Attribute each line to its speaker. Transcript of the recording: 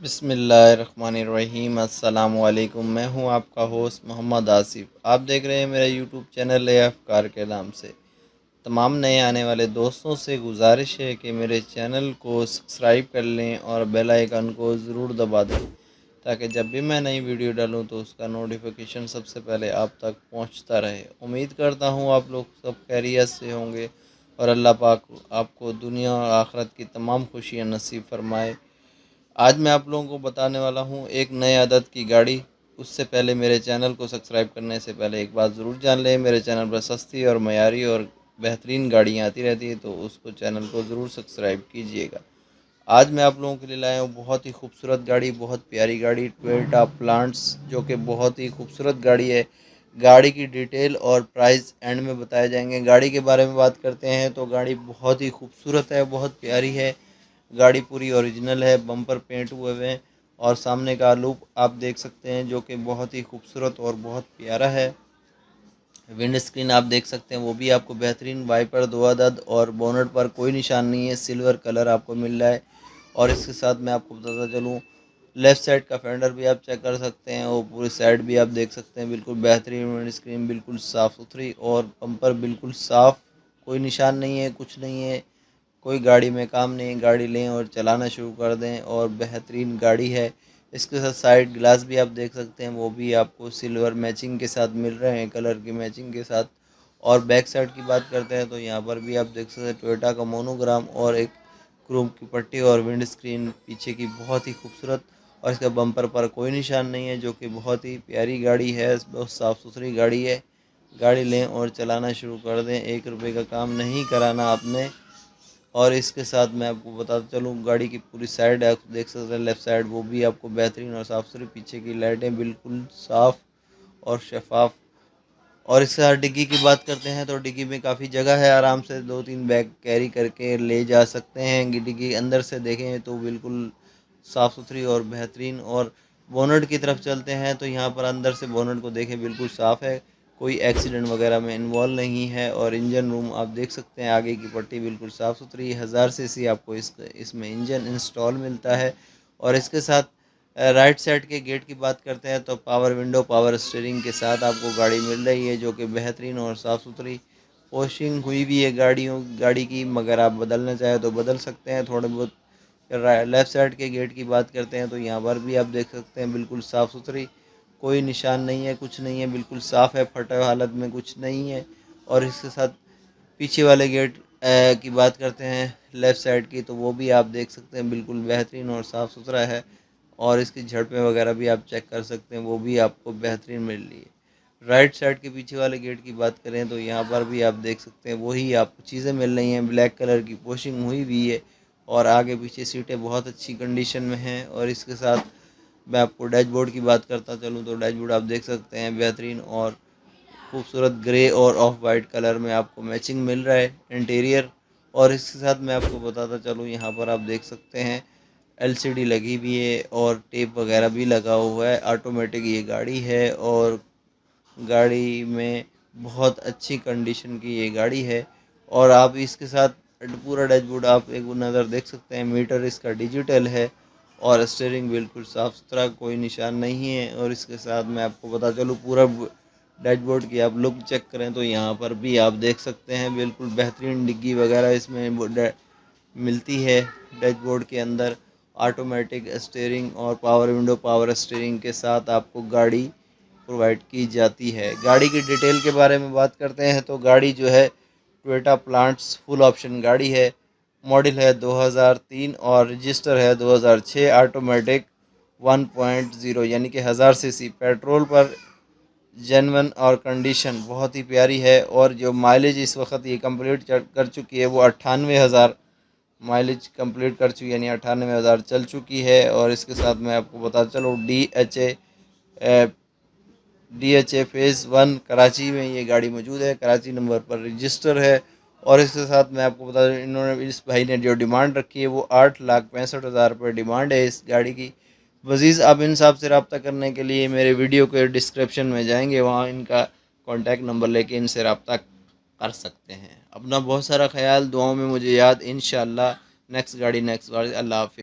Speaker 1: बिस्मिल्लाहिर्रहमानिर्रहीम। अस्सलामुअलैकुम। मैं हूं आपका होस्ट मोहम्मद आसिफ। आप देख रहे हैं मेरा यूट्यूब चैनल अफ़कार के नाम से। तमाम नए आने वाले दोस्तों से गुजारिश है कि मेरे चैनल को सब्सक्राइब कर लें और बेल आइकन को ज़रूर दबा दें, ताकि जब भी मैं नई वीडियो डालूं तो उसका नोटिफिकेशन सबसे पहले आप तक पहुंचता रहे। उम्मीद करता हूं आप लोग सब खैरियत से होंगे और अल्लाह पाक आपको दुनिया और आखिरत की तमाम खुशियाँ नसीब फरमाए। आज मैं आप लोगों को बताने वाला हूँ एक नए आदत की गाड़ी। उससे पहले मेरे चैनल को सब्सक्राइब करने से पहले एक बात ज़रूर जान लें, मेरे चैनल पर सस्ती और मयारी और बेहतरीन गाड़ियाँ आती रहती है, तो उसको चैनल को ज़रूर सब्सक्राइब कीजिएगा। आज मैं आप लोगों के लिए लाया हूँ बहुत ही खूबसूरत गाड़ी, बहुत प्यारी गाड़ी, टोयोटा प्लांट्स, जो कि बहुत ही खूबसूरत गाड़ी है। गाड़ी की डिटेल और प्राइस एंड में बताए जाएंगे। गाड़ी के बारे में बात करते हैं तो गाड़ी बहुत ही खूबसूरत है, बहुत प्यारी है। गाड़ी पूरी ओरिजिनल है, बम्पर पेंट हुए हुए हैं और सामने का लुक आप देख सकते हैं, जो कि बहुत ही खूबसूरत और बहुत प्यारा है। विंड स्क्रीन आप देख सकते हैं, वो भी आपको बेहतरीन। वाइपर दो अदद और बोनट पर कोई निशान नहीं है, सिल्वर कलर आपको मिल रहा है। और इसके साथ मैं आपको बताता चलूँ, लेफ़्ट साइड का फेंडर भी आप चेक कर सकते हैं और पूरी साइड भी आप देख सकते हैं। बिल्कुल बेहतरीन विंड स्क्रीन, बिल्कुल साफ़ सुथरी और बम्पर बिल्कुल साफ़, कोई निशान नहीं है, कुछ नहीं है, कोई गाड़ी में काम नहीं। गाड़ी लें और चलाना शुरू कर दें और बेहतरीन गाड़ी है। इसके साथ साइड ग्लास भी आप देख सकते हैं, वो भी आपको सिल्वर मैचिंग के साथ मिल रहे हैं, कलर की मैचिंग के साथ। और बैक साइड की बात करते हैं तो यहाँ पर भी आप देख सकते हैं टोयोटा का मोनोग्राम और एक क्रोम की पट्टी और विंड स्क्रीन पीछे की बहुत ही खूबसूरत। और इसका बम्पर पर कोई निशान नहीं है, जो कि बहुत ही प्यारी गाड़ी है, बहुत साफ़ सुथरी गाड़ी है। गाड़ी लें और चलाना शुरू कर दें, 1 रुपये का काम नहीं कराना आपने। और इसके साथ मैं आपको बताता चलूँ, गाड़ी की पूरी साइड आप देख सकते हैं, लेफ़्ट साइड वो भी आपको बेहतरीन और साफ़ सुथरी, पीछे की लाइटें बिल्कुल साफ़ और शफाफ। और इसके साथ डिग्गी की बात करते हैं तो डिग्गी में काफ़ी जगह है, आराम से 2-3 बैग कैरी करके ले जा सकते हैं। डिग्गी अंदर से देखें तो बिल्कुल साफ़ सुथरी और बेहतरीन। और बोनट की तरफ चलते हैं तो यहाँ पर अंदर से बोनट को देखें, बिल्कुल साफ़ है, कोई एक्सीडेंट वगैरह में इन्वॉल्व नहीं है। और इंजन रूम आप देख सकते हैं, आगे की पट्टी बिल्कुल साफ़ सुथरी, 1000 सीसी आपको इसमें इंजन इंस्टॉल मिलता है। और इसके साथ राइट साइड के गेट की बात करते हैं तो पावर विंडो, पावर स्टीयरिंग के साथ आपको गाड़ी मिल रही है, जो कि बेहतरीन और साफ़ सुथरी। वॉशिंग हुई भी है गाड़ी की, मगर आप बदलना चाहें तो बदल सकते हैं थोड़े बहुत। लेफ़्ट साइड के गेट की बात करते हैं तो यहाँ पर भी आप देख सकते हैं, बिल्कुल साफ़ सुथरी, कोई निशान नहीं है, कुछ नहीं है, बिल्कुल साफ़ है, फटे हालत में कुछ नहीं है। और इसके साथ पीछे वाले गेट की बात करते हैं लेफ़्ट साइड की, तो वो भी आप देख सकते हैं, बिल्कुल बेहतरीन और साफ़ सुथरा है। और इसकी झड़पें वगैरह भी आप चेक कर सकते हैं, वो भी आपको बेहतरीन मिल रही है। राइट साइड के पीछे वाले गेट की बात करें तो यहाँ पर भी आप देख सकते हैं, वही आपको चीज़ें मिल रही हैं, ब्लैक कलर की वॉशिंग हुई भी है। और आगे पीछे सीटें बहुत अच्छी कंडीशन में हैं। और इसके साथ मैं आपको डैशबोर्ड की बात करता चलूँ तो डैशबोर्ड आप देख सकते हैं, बेहतरीन और खूबसूरत ग्रे और ऑफ वाइट कलर में आपको मैचिंग मिल रहा है इंटीरियर। और इसके साथ मैं आपको बताता चलूँ, यहाँ पर आप देख सकते हैं एलसीडी लगी भी है और टेप वगैरह भी लगा हुआ है। ऑटोमेटिक ये गाड़ी है और गाड़ी में बहुत अच्छी कंडीशन की ये गाड़ी है। और आप इसके साथ पूरा डैशबोर्ड आप एक नज़र देख सकते हैं, मीटर इसका डिजिटल है और स्टीयरिंग बिल्कुल साफ़ सुथरा, कोई निशान नहीं है। और इसके साथ मैं आपको बता चलूँ, पूरा डैशबोर्ड की आप लुक चेक करें तो यहाँ पर भी आप देख सकते हैं, बिल्कुल बेहतरीन डिग्गी वगैरह इसमें मिलती है। डैशबोर्ड के अंदर ऑटोमेटिक स्टीयरिंग और पावर विंडो, पावर स्टीयरिंग के साथ आपको गाड़ी प्रोवाइड की जाती है। गाड़ी की डिटेल के बारे में बात करते हैं तो गाड़ी जो है टोयोटा प्लांट्स फुल ऑप्शन गाड़ी है। मॉडल है 2003 और रजिस्टर है 2006। ऑटोमेटिक 1.0 यानी कि 1000 सीसी, पेट्रोल पर जेनवन और कंडीशन बहुत ही प्यारी है। और जो माइलेज इस वक्त ये कंप्लीट कर चुकी है वो 98,000 माइलेज कंप्लीट कर चुकी है, यानी 98,000 चल चुकी है। और इसके साथ मैं आपको बता चलूँ, DHA फ़ेज़ 1 कराची में ये गाड़ी मौजूद है, कराची नंबर पर रजिस्टर है। और इसके साथ मैं आपको बता दूँ, इन्होंने इस भाई ने जो डिमांड रखी है वो 8,65,000 रुपये डिमांड है इस गाड़ी की। वज़ीज़ आप इन साहब से रब्ता करने के लिए मेरे वीडियो के डिस्क्रिप्शन में जाएंगे, वहाँ इनका कॉन्टैक्ट नंबर लेके इनसे रब्ता कर सकते हैं। अपना बहुत सारा ख्याल, दुआओं में मुझे याद। इंशाअल्लाह नेक्स्ट गाड़ी नेक्स्ट बार। अल्लाह हाफ़िज़।